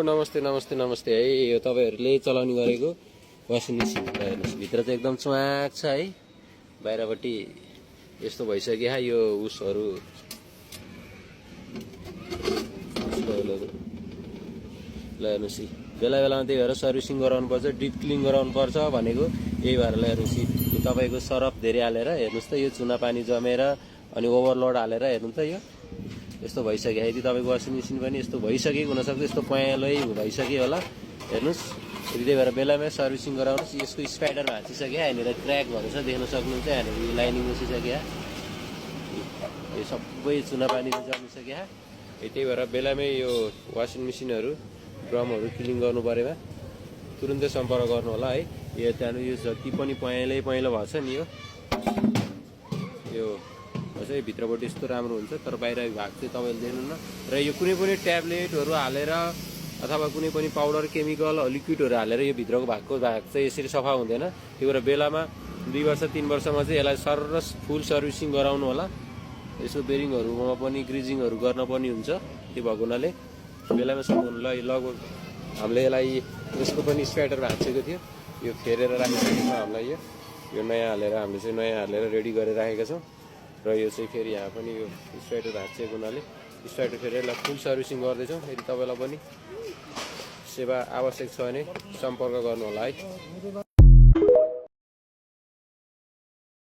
नमस्ते नमस्ते नमस्ते है। यो तपाईँहरूले चलाउने गरेको वासिङ मेसिन हेर्नुहोस्, भित्र चाहिँ एकदम चुवाक छ है। बाहिरपट्टि यस्तो भइसक्यो यो उसहरू ल हेर्नुहोस्, बेला बेलामा त्यही भएर सर्भिसिङ गराउनुपर्छ, डिप क्लिन गराउनुपर्छ भनेको यही भएर। ल हेर्नुहोस्, यो तपाईँको सरफ धेरै हालेर हेर्नुहोस् त, यो चुना पानी जमेर अनि ओभरलोड हालेर हेर्नु त, यो यस्तो भइसक्यो। यदि तपाईँको वासिङ मेसिन पनि यस्तो भइसकेको हुनसक्छ, यस्तो पयालै भइसक्यो होला हेर्नुहोस्। यदि त्यही भएर बेलामै सर्भिसिङ गराउनुहोस्। यसको स्पाइडर भाँचिसक्यो, यहाँनिर क्र्याक भएको छ देख्न सक्नुहुन्छ। यहाँनिर लाइनिङ बसिसक्यो, यो सबै चुना पानी जमिसक्यो। त्यही भएर बेलामै यो वासिङ मेसिनहरू ड्रमहरू क्लिन गर्नु परेमा तुरुन्तै सम्पर्क गर्नु होला है। यो त्यहाँनिर यो जति पनि पहेँलो भएको छ नि, यो चाहिँ भित्रबाट यस्तो राम्रो हुन्छ, तर बाहिर भाग चाहिँ तपाईँले देख्नुहुन्न। र यो कुनै पनि ट्याब्लेटहरू हालेर अथवा कुनै पनि पाउडर केमिकल लिक्विडहरू हालेर यो भित्रको भाग चाहिँ यसरी सफा हुँदैन। त्यो भएर बेलामा 2 वर्ष 3 वर्षमा चाहिँ यसलाई सरस फुल सर्भिसिङ गराउनु होला। यसो बेरिङहरूमा पनि ग्रिजिङहरू गर्न पर्ने हुन्छ। त्यो भएको हुनाले बेलामा सम्झाउनु। ल लगभग हामीले यसलाई यसको पनि स्पाइडर भाँचेको थियो, यो फेरेर राखिसकेको छ हामीलाई। यो नयाँ हालेर हामीले चाहिँ नयाँ हालेर रेडी गरेर राखेका छौँ। र यो चाहिँ फेरि यहाँ पनि यो स्पाइडर भाँचिएको हुनाले स्पाइडर फेरि यसलाई फुल सर्भिसिङ गर्दैछौँ। यदि तपाईँलाई पनि सेवा आवश्यक छ भने सम्पर्क गर्नु होला है।